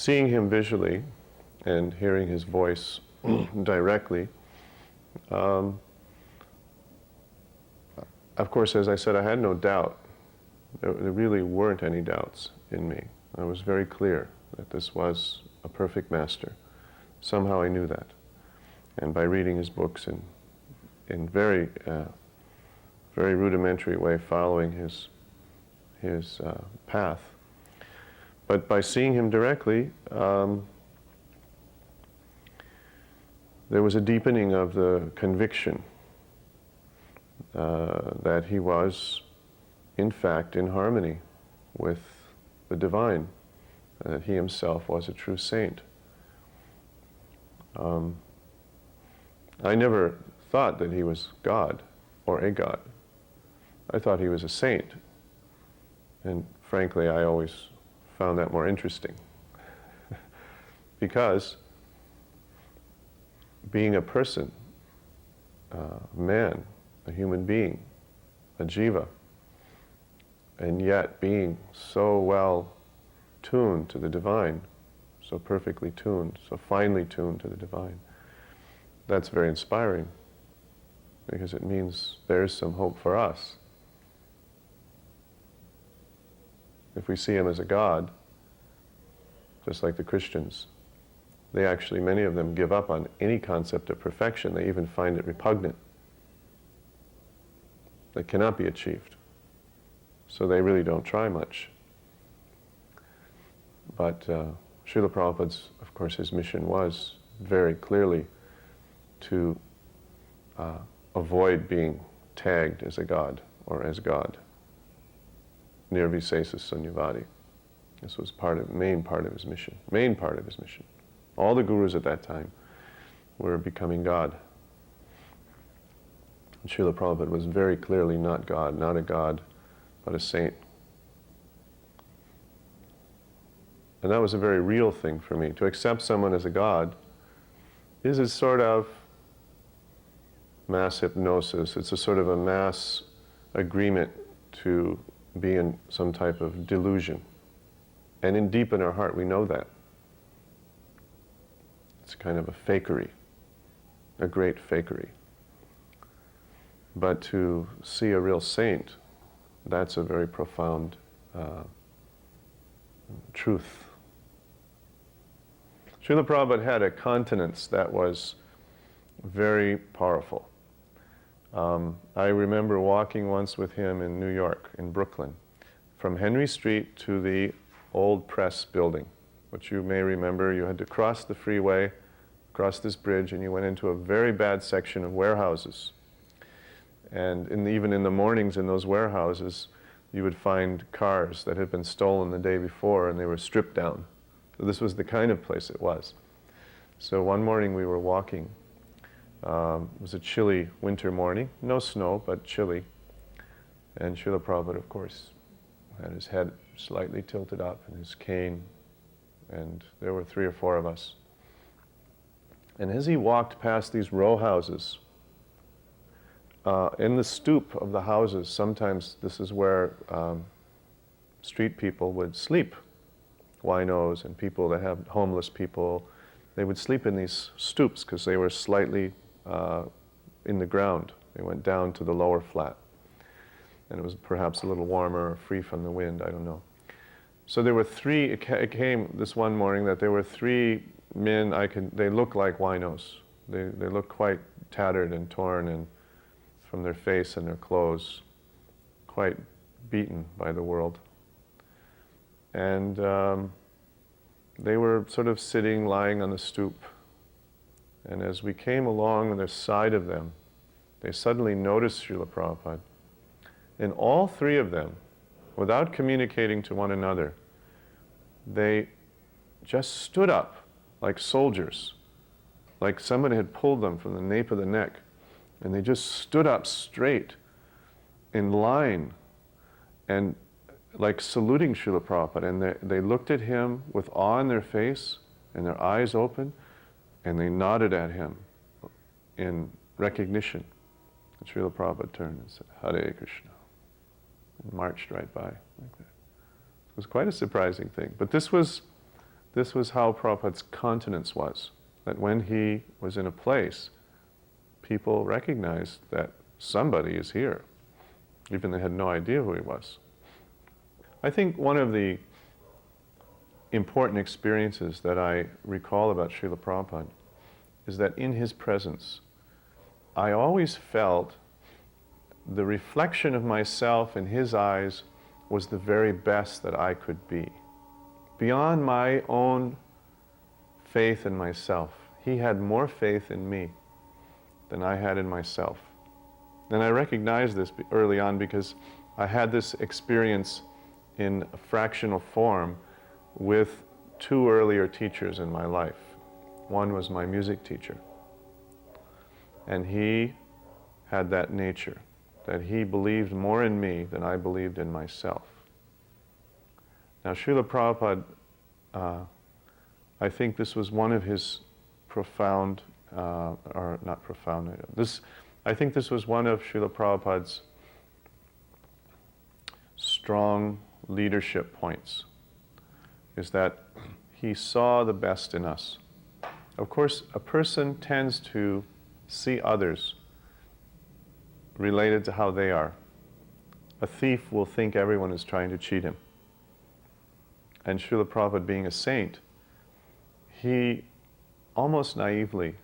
seeing him visually and hearing his voice directly, of course, as I said, I had no doubt. There really weren't any doubts in me. I was very clear that this was a perfect master. Somehow I knew that. And by reading his books in very rudimentary way, following his path. But by seeing him directly, there was a deepening of the conviction that he was, in fact, in harmony with the divine, that he himself was a true saint. I never thought that he was God or a God. I thought he was a saint. And frankly, I always found that more interesting. Because being a person, a man, a human being, a jiva, and yet being so well tuned to the divine, so perfectly tuned, so finely tuned to the divine, that's very inspiring, because it means there's some hope for us. If we see him as a God, just like the Christians, they actually, many of them, give up on any concept of perfection. They even find it repugnant. That cannot be achieved. So they really don't try much. But Srila Prabhupada's, of course, his mission was very clearly to avoid being tagged as a god or as God. Nirvisesa Sunyavadi. This was main part of his mission. Main part of his mission. All the gurus at that time were becoming God. And Srila Prabhupada was very clearly not God, not a god, but a saint. And that was a very real thing for me. To accept someone as a god is a sort of mass hypnosis. It's a sort of a mass agreement to be in some type of delusion. And in deep in our heart, we know that. It's kind of a fakery, a great fakery. But to see a real saint, that's a very profound truth. Srila Prabhupada had a continence that was very powerful. I remember walking once with him in New York, in Brooklyn, from Henry Street to the old press building, which you may remember. You had to cross the freeway, cross this bridge, and you went into a very bad section of warehouses. And even in the mornings in those warehouses, you would find cars that had been stolen the day before, and they were stripped down. So this was the kind of place it was. So one morning we were walking. It was a chilly winter morning. No snow, but chilly. And Srila Prabhupada, of course, had his head slightly tilted up and his cane. And there were 3 or 4 of us. And as he walked past these row houses, in the stoop of the houses, sometimes this is where street people would sleep. Winos and people that have homeless people, they would sleep in these stoops because they were slightly in the ground. They went down to the lower flat. And it was perhaps a little warmer or free from the wind, I don't know. So there were 3, it came this one morning that there were 3 men, they looked like winos. They looked quite tattered and torn and from their face and their clothes, quite beaten by the world. And they were sort of sitting, lying on the stoop. And as we came along on the side of them, they suddenly noticed Srila Prabhupada. And all 3 of them, without communicating to one another, they just stood up like soldiers, like somebody had pulled them from the nape of the neck. And they just stood up straight in line and like saluting Srila Prabhupada. And they looked at him with awe in their face and their eyes open, and they nodded at him in recognition. And Srila Prabhupada turned and said, Hare Krishna, and marched right by like that. It was quite a surprising thing. But this was this was how Prabhupada's countenance was. That when he was in a place, people recognized that somebody is here, even they had no idea who he was. I think one of the important experiences that I recall about Srila Prabhupada is that in his presence, I always felt the reflection of myself in his eyes was the very best that I could be. Beyond my own faith in myself, he had more faith in me than I had in myself. And I recognized this early on because I had this experience in a fractional form with two earlier teachers in my life. One was my music teacher, and he had that nature, that he believed more in me than I believed in myself. Now, Srila Prabhupada, I think this was one of his profound, or not profound, I think this was one of Srila Prabhupada's strong leadership points, is that he saw the best in us. Of course, a person tends to see others related to how they are. A thief will think everyone is trying to cheat him. And Srila Prabhupada, being a saint, he almost naively,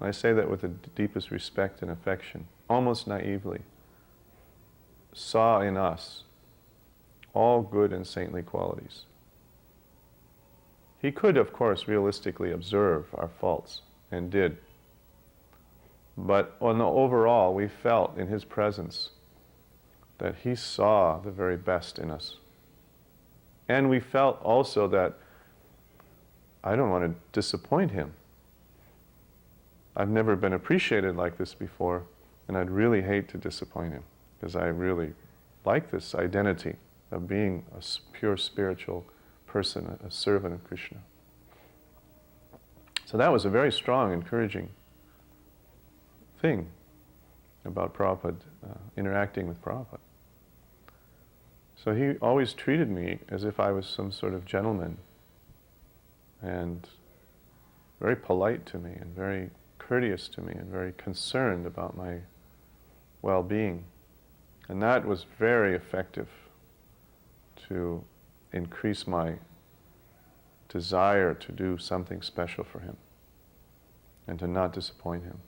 I say that with the deepest respect and affection, almost naively saw in us all good and saintly qualities. He could, of course, realistically observe our faults, and did. But on the overall, we felt in his presence that he saw the very best in us. And we felt also that I don't want to disappoint him. I've never been appreciated like this before, and I'd really hate to disappoint him, because I really like this identity of being a pure spiritual person, a servant of Krishna. So that was a very strong, encouraging thing about Prabhupada, interacting with Prabhupada. So he always treated me as if I was some sort of gentleman, and very polite to me, and very courteous to me, and very concerned about my well-being. And that was very effective to increase my desire to do something special for him and to not disappoint him.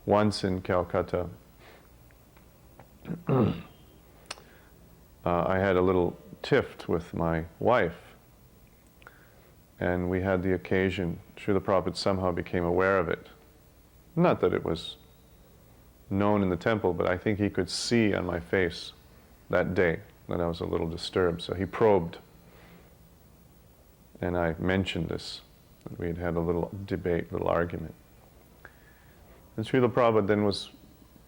Once in Calcutta, I had a little tiff with my wife, and we had the occasion, Srila Prabhupada somehow became aware of it. Not that it was known in the temple, but I think he could see on my face that day that I was a little disturbed, so he probed. And I mentioned this, that we had had a little debate, little argument. And Srila Prabhupada then was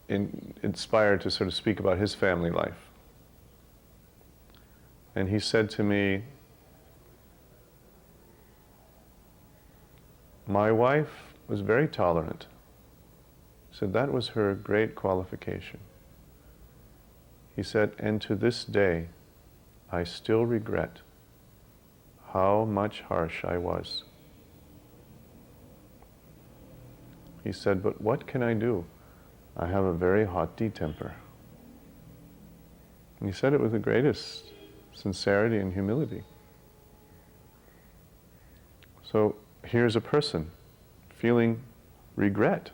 inspired to sort of speak about his family life. And he said to me, my wife was very tolerant. He said that was her great qualification. He said, and to this day, I still regret how much harsh I was. He said, but what can I do? I have a very haughty temper. And he said it with the greatest sincerity and humility. So here's a person feeling regret.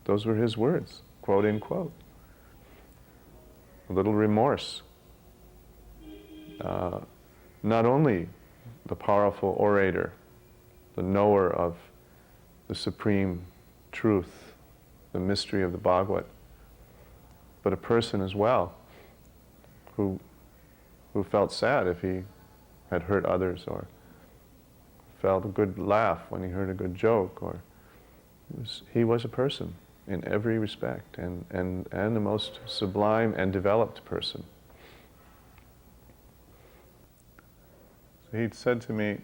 Those were his words, quote unquote. A little remorse. Not only the powerful orator, the knower of the supreme truth, the mystery of the Bhagavad, but a person as well who felt sad if he had hurt others, or felt a good laugh when he heard a good joke, or he was a person in every respect, and the most sublime and developed person. So he said to me,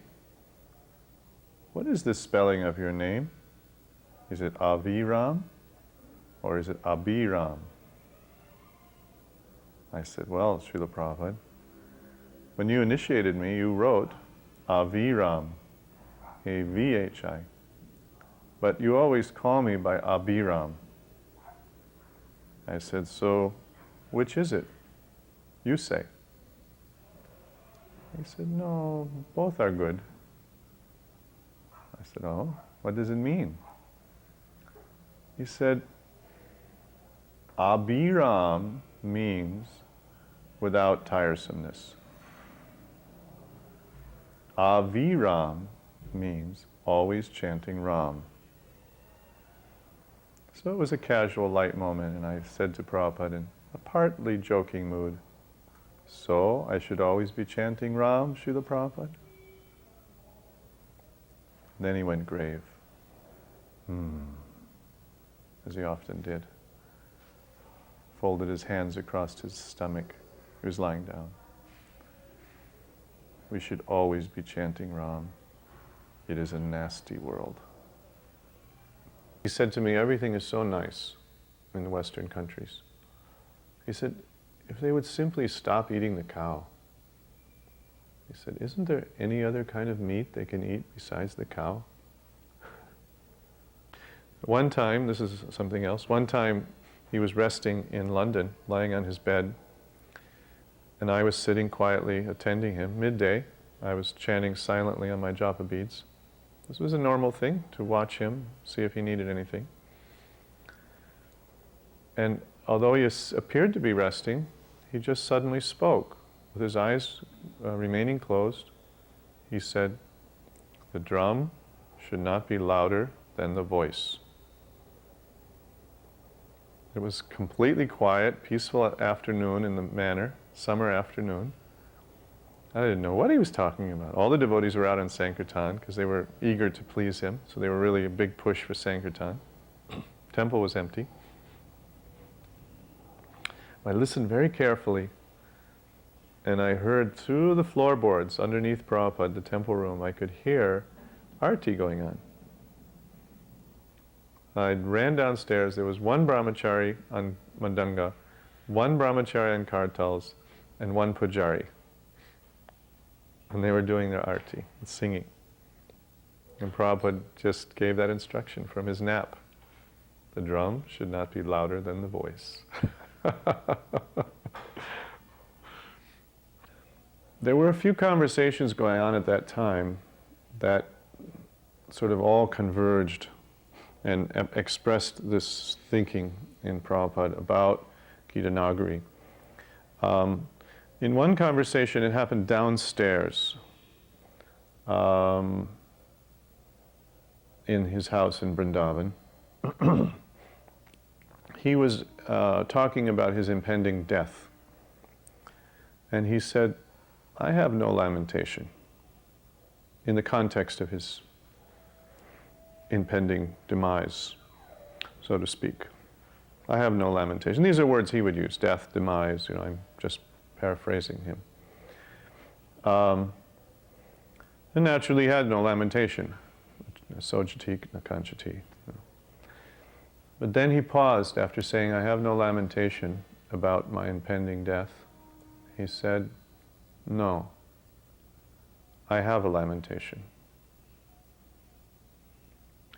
what is the spelling of your name? Is it Aviram or is it Abhiram? I said, well, Srila Prabhupada, When you initiated me, you wrote Aviram, A-V-H-I. But you always call me by Abhiram. I said, so which is it? You say. He said, no, both are good. I said, oh, what does it mean? He said, Abhiram means without tiresomeness. Aviram means always chanting Ram. So it was a casual, light moment, and I said to Prabhupada in a partly joking mood, so I should always be chanting Ram, Srila Prabhupada? Then he went grave. As he often did. Folded his hands across his stomach. He was lying down. We should always be chanting Ram. It is a nasty world. He said to me, everything is so nice in the Western countries. He said, if they would simply stop eating the cow. He said, isn't there any other kind of meat they can eat besides the cow? One time, this is something else, one time he was resting in London, lying on his bed, and I was sitting quietly attending him. Midday, I was chanting silently on my japa beads. This was a normal thing, to watch him, see if he needed anything. And although he appeared to be resting, he just suddenly spoke. With his eyes remaining closed, he said, the drum should not be louder than the voice. It was completely quiet, peaceful afternoon in the manor, summer afternoon. I didn't know what he was talking about. All the devotees were out on Sankirtan because they were eager to please him, so they were really a big push for Sankirtan. Temple was empty. I listened very carefully, and I heard through the floorboards underneath Prabhupada, the temple room, I could hear arti going on. I ran downstairs. There was one brahmachari on Madanga, one brahmachari on kartals, and one pujari. And they were doing their arti, singing. And Prabhupada just gave that instruction from his nap. The drum should not be louder than the voice. There were a few conversations going on at that time that sort of all converged and expressed this thinking in Prabhupada about Gita Nagari. In one conversation, it happened downstairs in his house in Vrindavan. He was talking about his impending death. And he said, I have no lamentation, in the context of his impending demise, so to speak. I have no lamentation. These are words he would use, death, demise, I'm just paraphrasing him. And naturally he had no lamentation, sojati, nakanchati. But then he paused after saying, I have no lamentation about my impending death. He said, no, I have a lamentation.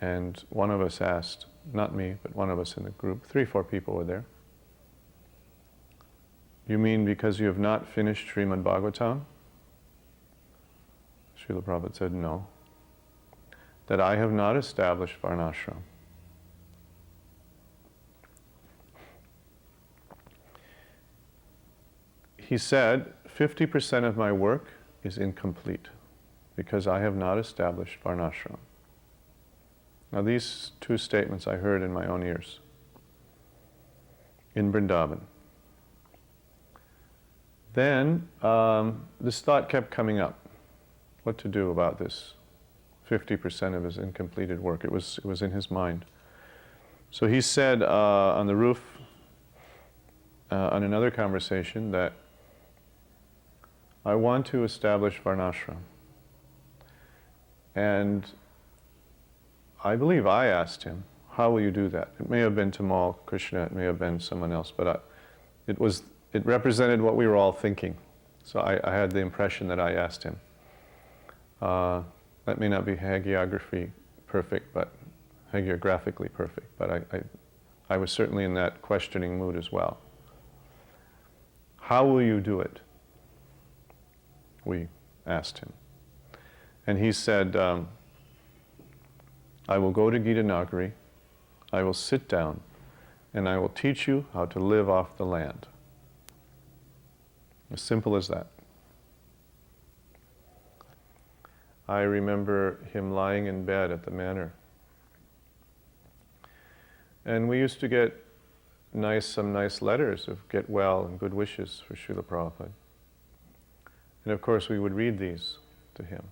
And one of us asked, not me, but one of us in the group, 3, 4 people were there, you mean because you have not finished Srimad Bhagavatam? Srila Prabhupada said, no. That I have not established varnashram. He said, 50% of my work is incomplete because I have not established varnashram. Now these 2 statements I heard in my own ears in Vrindavan. Then this thought kept coming up, what to do about this 50% of his incompleted work. It was in his mind. So he said on the roof on another conversation that I want to establish varnashram. And I believe I asked him, how will you do that? It may have been Tamal Krishna, it may have been someone else, but it represented what we were all thinking. So I had the impression that I asked him. That may not be hagiographically perfect, but I was certainly in that questioning mood as well. How will you do it? We asked him. And he said, I will go to Gita Nagari, I will sit down, and I will teach you how to live off the land. As simple as that. I remember him lying in bed at the manor. And we used to get some nice letters of get well and good wishes for Srila Prabhupada. And of course we would read these to him.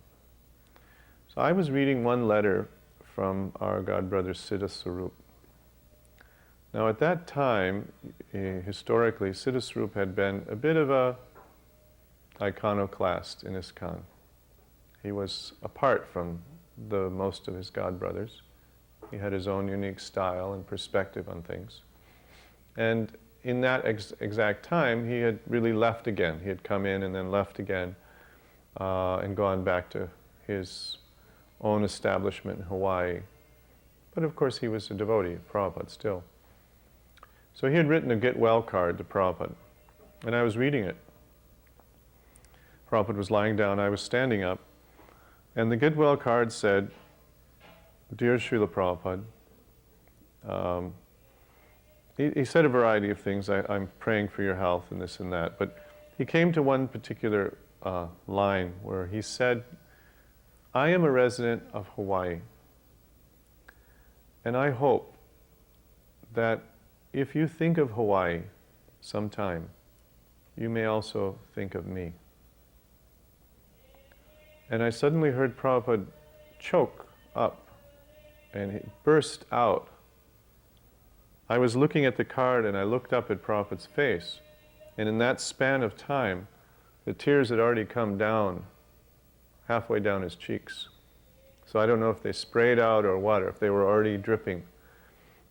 So I was reading one letter from our godbrother Siddha Swarup. Now at that time, historically, Siddha Swarup had been a bit of a iconoclast in ISKCON. He was apart from the most of his godbrothers. He had his own unique style and perspective on things. And in that exact time, he had really left again. He had come in and then left again and gone back to his own establishment in Hawaii. But of course, he was a devotee of Prabhupada still. So he had written a get well card to Prabhupada, and I was reading it. Prabhupada was lying down, I was standing up, and the get well card said, Dear Srila Prabhupada, he said a variety of things. I'm praying for your health and this and that. But he came to one particular line where he said, I am a resident of Hawaii. And I hope that if you think of Hawaii sometime, you may also think of me. And I suddenly heard Prabhupada choke up and he burst out. I was looking at the card and I looked up at Prabhupada's face, and in that span of time, the tears had already come down, halfway down his cheeks. So I don't know if they sprayed out or what, or if they were already dripping,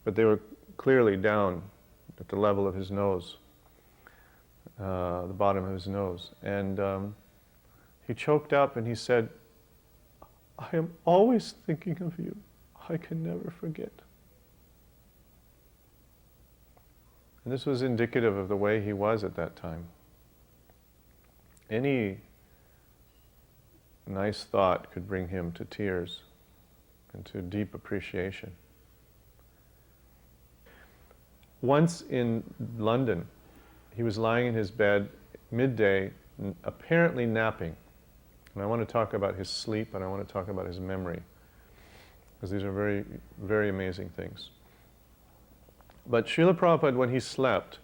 but they were clearly down at the level of his nose, the bottom of his nose. And he choked up and he said, I am always thinking of you. I can never forget. And this was indicative of the way he was at that time. Any nice thought could bring him to tears and to deep appreciation. Once in London, he was lying in his bed midday, apparently napping. And I want to talk about his sleep and I want to talk about his memory, because these are very, very amazing things. But Srila Prabhupada, when he slept,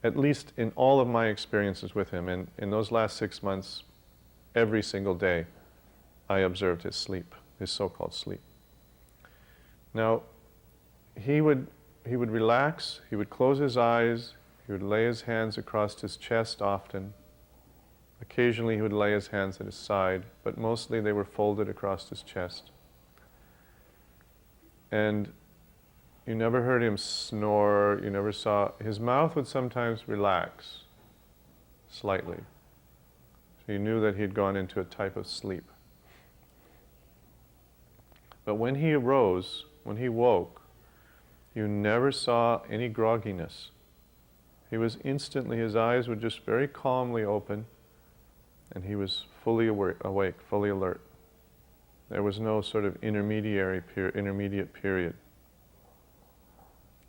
at least in all of my experiences with him, and in those last 6 months, every single day, I observed his sleep, his so-called sleep. Now, he would relax, he would close his eyes, he would lay his hands across his chest often. Occasionally he would lay his hands at his side, but mostly they were folded across his chest. And you never heard him snore, you never saw, his mouth would sometimes relax slightly. So you knew that he had gone into a type of sleep. But when he arose, when he woke, you never saw any grogginess. He was instantly, his eyes would just very calmly open, and he was fully awake, fully alert. There was no sort of intermediate period,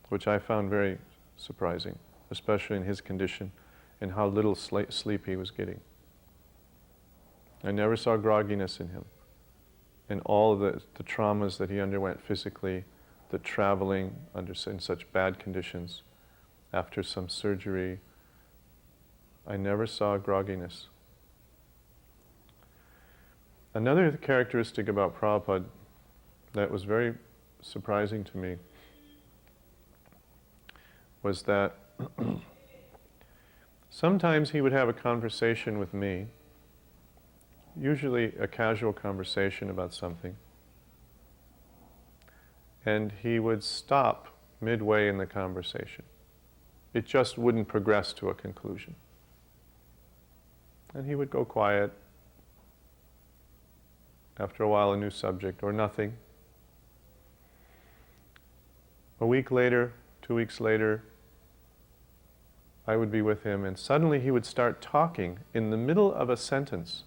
which I found very surprising, especially in his condition and how little sleep he was getting. I never saw grogginess in him. And all of the traumas that he underwent physically, the traveling in such bad conditions, after some surgery, I never saw grogginess. Another characteristic about Prabhupada that was very surprising to me was that sometimes he would have a conversation with me, usually a casual conversation about something, and he would stop midway in the conversation. It just wouldn't progress to a conclusion. And he would go quiet. After a while, a new subject, or nothing. A week later, 2 weeks later, I would be with him, and suddenly he would start talking in the middle of a sentence.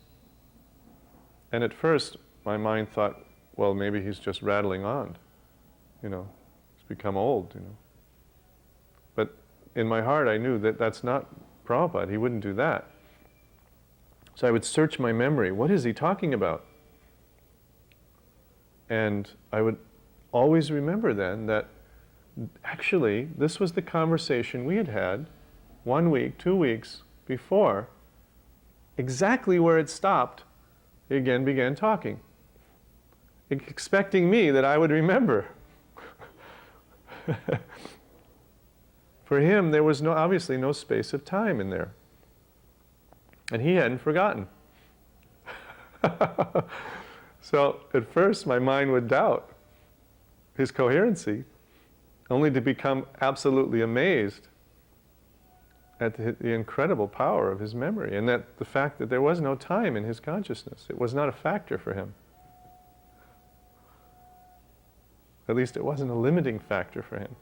And at first, my mind thought, well, maybe he's just rattling on. He's become old, But in my heart, I knew that that's not Prabhupada. He wouldn't do that. So I would search my memory. What is he talking about? And I would always remember then that actually this was the conversation we had had 1 week, 2 weeks before. Exactly where it stopped, he again began talking, expecting me that I would remember. For him, there was obviously no space of time in there. And he hadn't forgotten. So at first my mind would doubt his coherency, only to become absolutely amazed at the incredible power of his memory, and that the fact that there was no time in his consciousness. It was not a factor for him. At least it wasn't a limiting factor for him.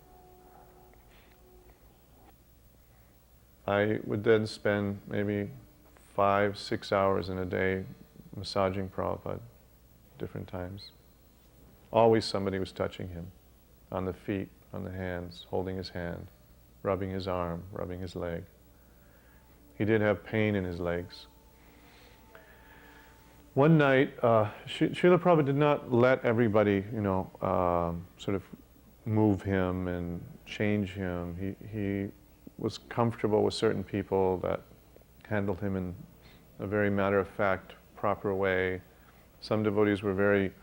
I would then spend maybe 5-6 hours in a day massaging Prabhupada, different times. Always somebody was touching him, on the feet, on the hands, holding his hand, rubbing his arm, rubbing his leg. He did have pain in his legs. One night, Srila Prabhupada did not let everybody, sort of move him and change him. He was comfortable with certain people that handled him in a very matter-of-fact, proper way. Some devotees were very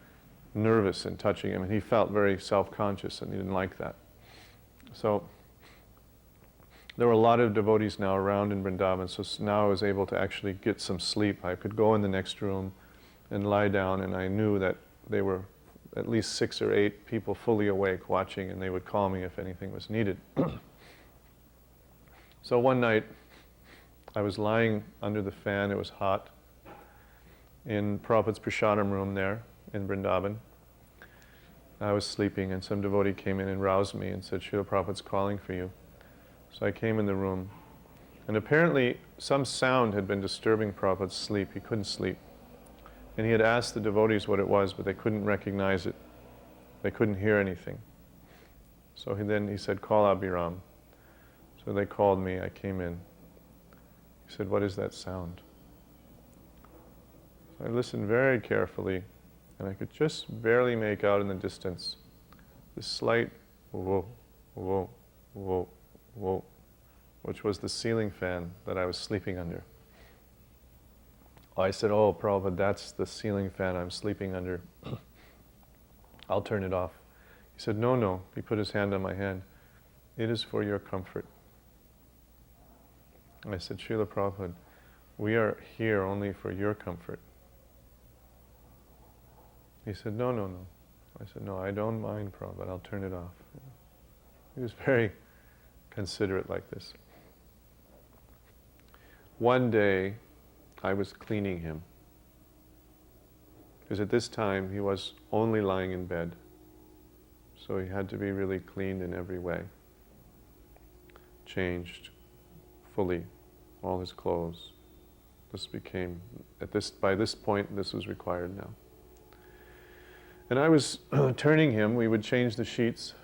nervous in touching him, and he felt very self-conscious, and he didn't like that. So there were a lot of devotees now around in Vrindavan, so now I was able to actually get some sleep. I could go in the next room and lie down, and I knew that they were at least 6 or 8 people fully awake watching, and they would call me if anything was needed. So one night, I was lying under the fan, it was hot, in Prabhupada's prasadam room there in Vrindavan. I was sleeping, and some devotee came in and roused me and said, Srila Prabhupada's calling for you. So I came in the room, and apparently some sound had been disturbing Prabhupada's sleep. He couldn't sleep. And he had asked the devotees what it was, but they couldn't recognize it. They couldn't hear anything. So he said, call Abhirama. So they called me, I came in. He said, what is that sound? So I listened very carefully, and I could just barely make out in the distance this slight whoa, whoa, whoa, whoa, which was the ceiling fan that I was sleeping under. I said, oh, Prabhupada, that's the ceiling fan I'm sleeping under. I'll turn it off. He said, no, no. He put his hand on my hand. It is for your comfort. I said, Srila Prabhupada, we are here only for your comfort. He said, no, no, no. I said, no, I don't mind, Prabhupada, I'll turn it off. He was very considerate like this. One day, I was cleaning him. Because at this time, he was only lying in bed. So he had to be really cleaned in every way. Changed fully, all his clothes. This became, by this point, this was required now. And I was turning him. We would change the sheets.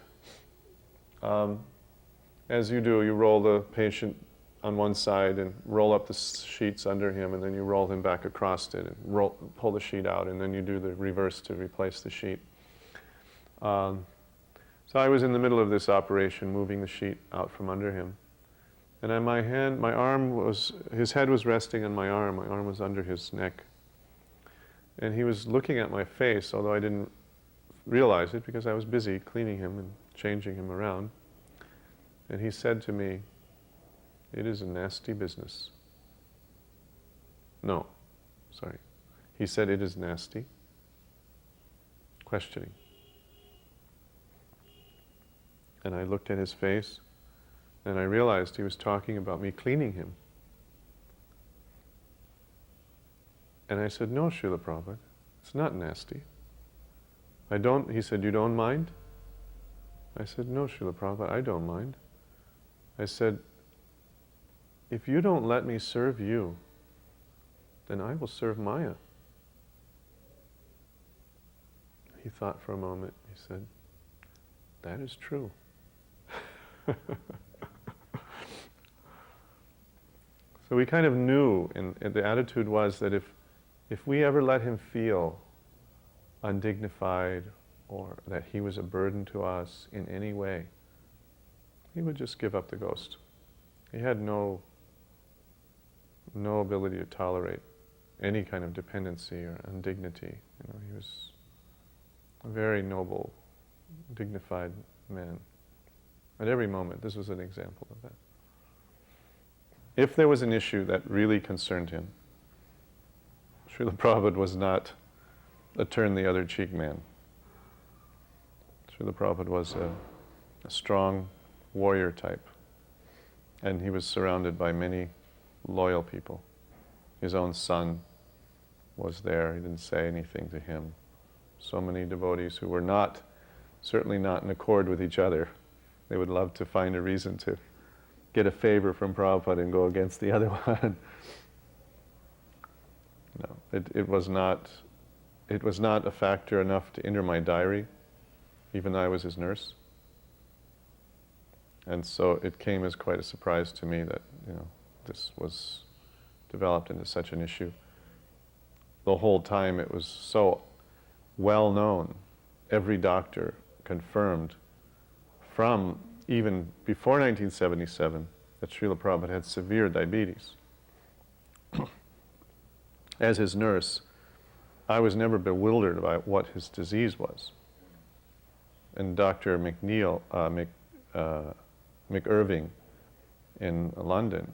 As you do, you roll the patient on one side and roll up the sheets under him, and then you roll him back across it and pull the sheet out, and then you do the reverse to replace the sheet. So I was in the middle of this operation, moving the sheet out from under him. And on my hand, his head was resting on my arm was under his neck. And he was looking at my face, although I didn't realize it because I was busy cleaning him and changing him around. And he said to me, it is a nasty business. No, sorry. He said, it is nasty. Questioning. And I looked at his face, and I realized he was talking about me cleaning him. And I said, no, Srila Prabhupada, it's not nasty. He said, you don't mind? I said, no, Srila Prabhupada, I don't mind. I said, if you don't let me serve you, then I will serve Maya. He thought for a moment. He said, that is true. So we kind of knew, and the attitude was that if we ever let him feel undignified or that he was a burden to us in any way, he would just give up the ghost. He had no ability to tolerate any kind of dependency or indignity. He was a very noble, dignified man. At every moment, this was an example of that. If there was an issue that really concerned him, Srila Prabhupada was not a turn-the-other-cheek man. Srila Prabhupada was a strong warrior type, and he was surrounded by many loyal people. His own son was there. He didn't say anything to him. So many devotees who were certainly not in accord with each other. They would love to find a reason to get a favor from Prabhupada and go against the other one. No, it was not a factor enough to enter my diary, even though I was his nurse. And so it came as quite a surprise to me that, this was developed into such an issue. The whole time it was so well known. Every doctor confirmed from even before 1977 that Srila Prabhupada had severe diabetes. As his nurse, I was never bewildered by what his disease was. And Dr. McIrving in London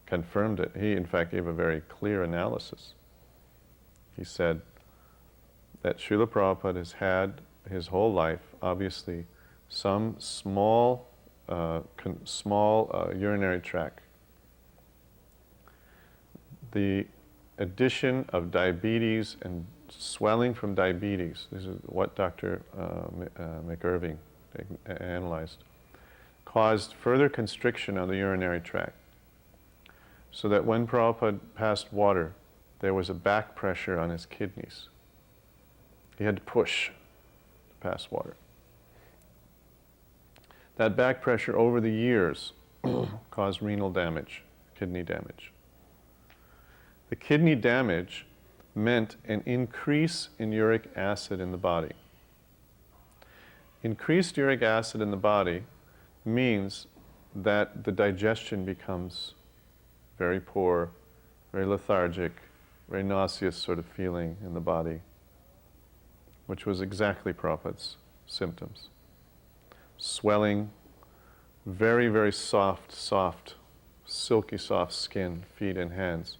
confirmed it. He, in fact, gave a very clear analysis. He said that Srila Prabhupada has had his whole life, obviously, some small urinary tract. The addition of diabetes and swelling from diabetes, this is what Dr. McIrving analyzed, caused further constriction of the urinary tract. So that when Prabhupada passed water, there was a back pressure on his kidneys. He had to push to pass water. That back pressure over the years caused renal damage, kidney damage. The kidney damage meant an increase in uric acid in the body. Increased uric acid in the body means that the digestion becomes very poor, very lethargic, very nauseous sort of feeling in the body, which was exactly Prabhupada's symptoms. Swelling, very, very soft, silky soft skin, feet and hands,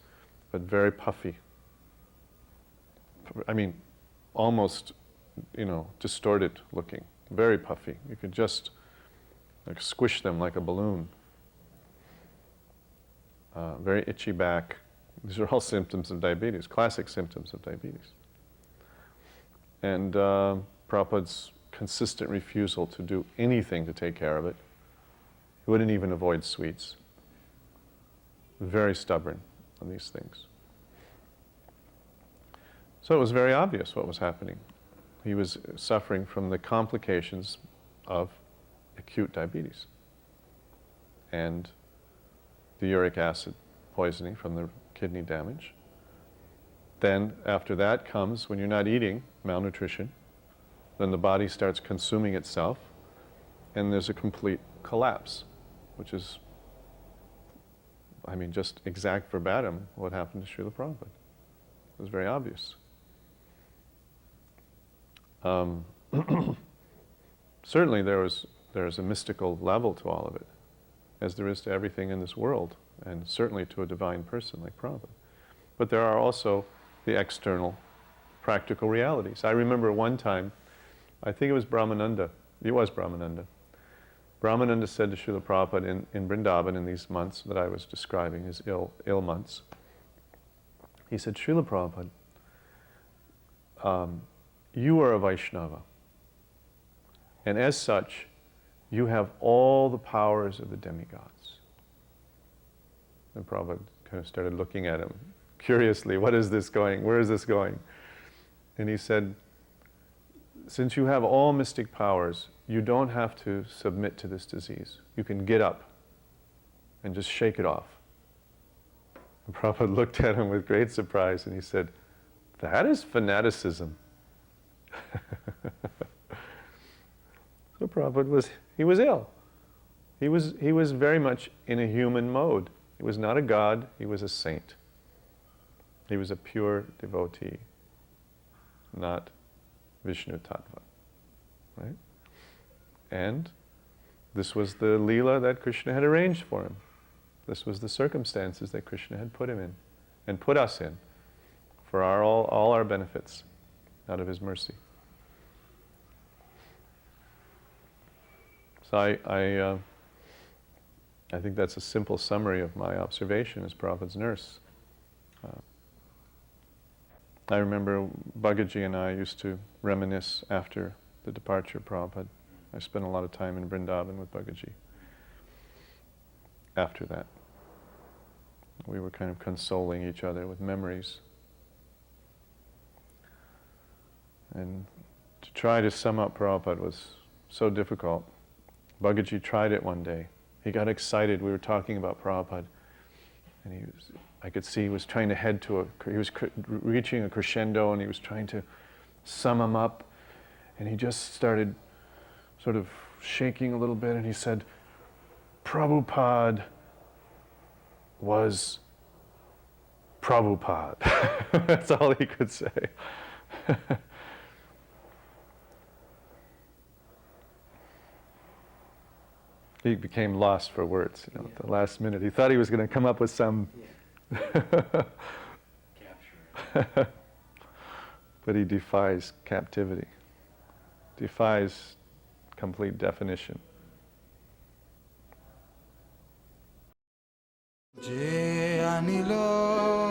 but very puffy. I mean, almost, distorted looking, very puffy. You could just squish them like a balloon. Very itchy back. These are all symptoms of diabetes, classic symptoms of diabetes. And Prabhupada's consistent refusal to do anything to take care of it. He wouldn't even avoid sweets. Very stubborn on these things. So it was very obvious what was happening. He was suffering from the complications of acute diabetes and the uric acid poisoning from the kidney damage. Then after that comes, when you're not eating, malnutrition. Then the body starts consuming itself, and there's a complete collapse, which is, just exact verbatim what happened to Srila Prabhupada. It was very obvious. Certainly there's a mystical level to all of it, as there is to everything in this world, and certainly to a divine person like Prabhupada. But there are also the external, practical realities. I remember one time, I think it was Brahmananda. It was Brahmananda. Brahmananda said to Srila Prabhupada in Vrindavan in these months that I was describing, his ill months, He said, Srila Prabhupada, you are a Vaishnava, and as such, you have all the powers of the demigods. And Prabhupada kind of started looking at him curiously, what is this going? Where is this going? And he said, since you have all mystic powers, you don't have to submit to this disease. You can get up and just shake it off. And Prabhupada looked at him with great surprise and he said, that is fanaticism. So Prabhupada was ill. He was very much in a human mode. He was not a god, he was a saint. He was a pure devotee, not Vishnu Tattva. Right? And this was the leela that Krishna had arranged for him. This was the circumstances that Krishna had put him in, and put us in, for all our benefits, out of his mercy. So I think that's a simple summary of my observation as Prabhupada's nurse. I remember Bhagavad-gita and I used to reminisce after the departure of Prabhupada. I spent a lot of time in Vrindavan with Bhagavad-gita. After that, we were kind of consoling each other with memories. And to try to sum up Prabhupada was so difficult. Bhagavad-gita tried it one day. He got excited. We were talking about Prabhupada, and I could see he was trying to head to he was reaching a crescendo, and he was trying to sum him up, and he just started sort of shaking a little bit, and he said, Prabhupada was Prabhupada. That's all he could say. He became lost for words, you know, at the last minute. He thought he was going to come up with some... capture. But he defies captivity, defies complete definition. Je anilo